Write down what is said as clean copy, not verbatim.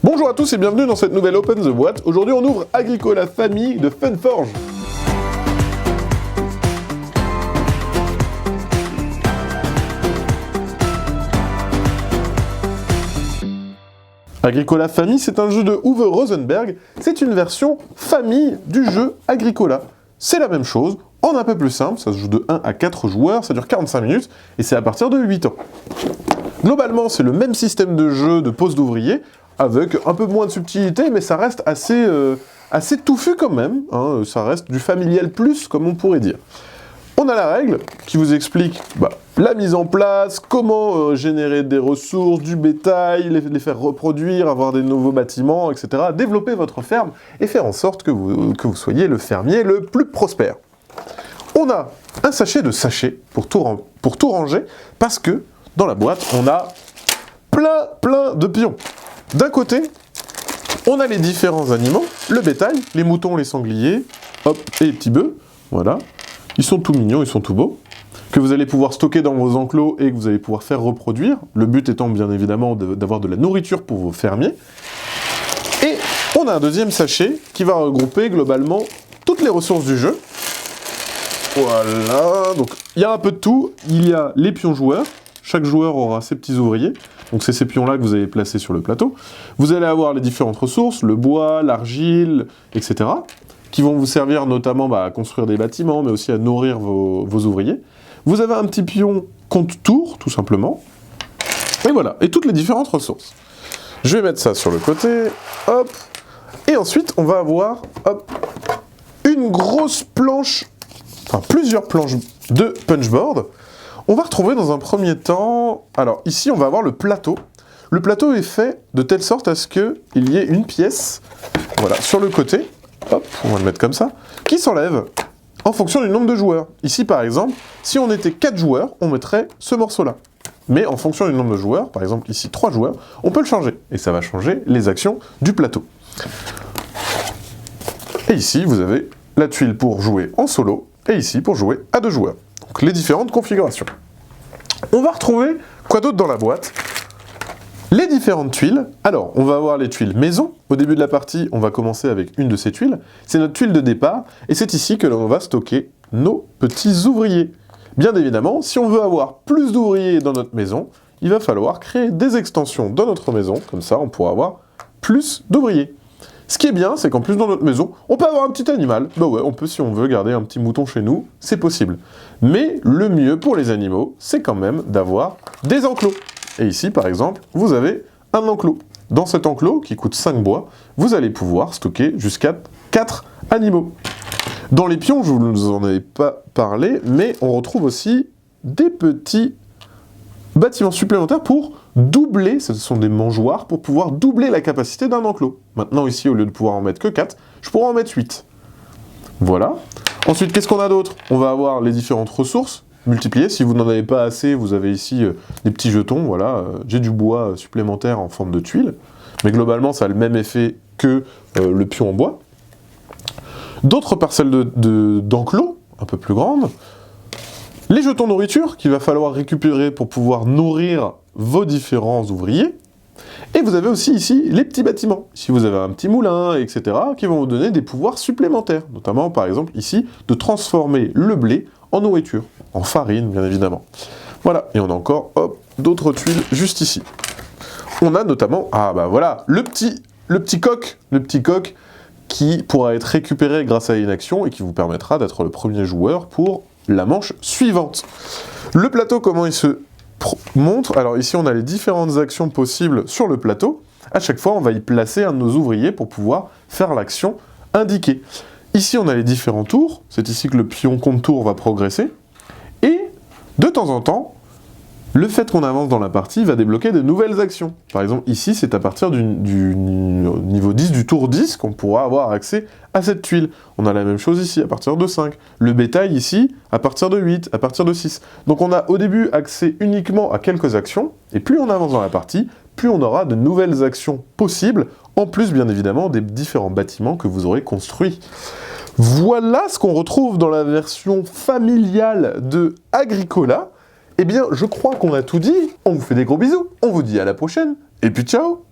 Bonjour à tous et bienvenue dans cette nouvelle Open the Boîte. Aujourd'hui on ouvre Agricola Famille de Funforge. Agricola Famille, c'est un jeu de Uwe Rosenberg. C'est une version famille du jeu Agricola. C'est la même chose, en un peu plus simple, ça se joue de 1 à 4 joueurs, ça dure 45 minutes, et c'est à partir de 8 ans. Globalement, c'est le même système de jeu de pose d'ouvrier, avec un peu moins de subtilité, mais ça reste assez touffu quand même, hein, ça reste du familial plus, comme on pourrait dire. On a la règle qui vous explique la mise en place, comment générer des ressources, du bétail, les faire reproduire, avoir des nouveaux bâtiments, etc. Développer votre ferme et faire en sorte que vous soyez le fermier le plus prospère. On a un sachet de sachets pour tout ranger, parce que dans la boîte, on a plein de pions. D'un côté, on a les différents animaux, le bétail, les moutons, les sangliers, hop, et les petits bœufs, voilà. Ils sont tout mignons, ils sont tout beaux, que vous allez pouvoir stocker dans vos enclos et que vous allez pouvoir faire reproduire, le but étant bien évidemment d'avoir de la nourriture pour vos fermiers. Et on a un deuxième sachet qui va regrouper globalement toutes les ressources du jeu. Voilà, donc il y a un peu de tout, il y a les pions joueurs, chaque joueur aura ses petits ouvriers, donc c'est ces pions-là que vous allez placer sur le plateau. Vous allez avoir les différentes ressources, le bois, l'argile, etc., qui vont vous servir notamment à construire des bâtiments, mais aussi à nourrir vos ouvriers. Vous avez un petit pion compte-tour, tout simplement, et voilà, et toutes les différentes ressources. Je vais mettre ça sur le côté, hop, et ensuite on va avoir, hop, une grosse planche, enfin plusieurs planches de punchboard. On va retrouver dans un premier temps, alors ici on va avoir le plateau. Le plateau est fait de telle sorte à ce qu'il y ait une pièce, voilà, sur le côté, hop, on va le mettre comme ça, qui s'enlève en fonction du nombre de joueurs. Ici par exemple, si on était 4 joueurs, on mettrait ce morceau-là. Mais en fonction du nombre de joueurs, par exemple ici 3 joueurs, on peut le changer. Et ça va changer les actions du plateau. Et ici, vous avez la tuile pour jouer en solo, et ici pour jouer à 2 joueurs. Donc les différentes configurations. On va retrouver quoi d'autre dans la boîte? Les différentes tuiles. Alors, on va avoir les tuiles maison. Au début de la partie, on va commencer avec une de ces tuiles. C'est notre tuile de départ, et c'est ici que l'on va stocker nos petits ouvriers. Bien évidemment, si on veut avoir plus d'ouvriers dans notre maison, il va falloir créer des extensions dans notre maison, comme ça on pourra avoir plus d'ouvriers. Ce qui est bien, c'est qu'en plus dans notre maison, on peut avoir un petit animal. Bah ouais, on peut, si on veut, garder un petit mouton chez nous, c'est possible. Mais le mieux pour les animaux, c'est quand même d'avoir des enclos. Et ici, par exemple, vous avez un enclos. Dans cet enclos, qui coûte 5 bois, vous allez pouvoir stocker jusqu'à 4 animaux. Dans les pions, je ne vous en ai pas parlé, mais on retrouve aussi des petits bâtiments supplémentaires pour doubler, ce sont des mangeoires, pour pouvoir doubler la capacité d'un enclos. Maintenant, ici, au lieu de pouvoir en mettre que 4, je pourrais en mettre 8. Voilà. Ensuite, qu'est-ce qu'on a d'autre? On va avoir les différentes ressources multipliées. Si vous n'en avez pas assez, vous avez ici des petits jetons. Voilà, j'ai du bois supplémentaire en forme de tuile. Mais globalement, ça a le même effet que le pion en bois. D'autres parcelles d'enclos, un peu plus grandes. Les jetons nourriture qu'il va falloir récupérer pour pouvoir nourrir vos différents ouvriers. Et vous avez aussi ici les petits bâtiments. Si vous avez un petit moulin, etc., qui vont vous donner des pouvoirs supplémentaires. Notamment, par exemple, ici, de transformer le blé en nourriture, en farine, bien évidemment. Voilà, et on a encore, hop, d'autres tuiles juste ici. On a notamment, voilà, le petit coq qui pourra être récupéré grâce à une action et qui vous permettra d'être le premier joueur pour la manche suivante. Le plateau, comment il se montre? Alors ici, on a les différentes actions possibles sur le plateau. À chaque fois, on va y placer un de nos ouvriers pour pouvoir faire l'action indiquée. Ici, on a les différents tours. C'est ici que le pion compte tour va progresser. Et de temps en temps, le fait qu'on avance dans la partie va débloquer de nouvelles actions. Par exemple, ici, c'est à partir du niveau 10, du tour 10, qu'on pourra avoir accès à cette tuile. On a la même chose ici, à partir de 5. Le bétail, ici, à partir de 8, à partir de 6. Donc on a au début accès uniquement à quelques actions, et plus on avance dans la partie, plus on aura de nouvelles actions possibles, en plus, bien évidemment, des différents bâtiments que vous aurez construits. Voilà ce qu'on retrouve dans la version familiale de Agricola. Eh bien, je crois qu'on a tout dit. On vous fait des gros bisous. On vous dit à la prochaine. Et puis ciao!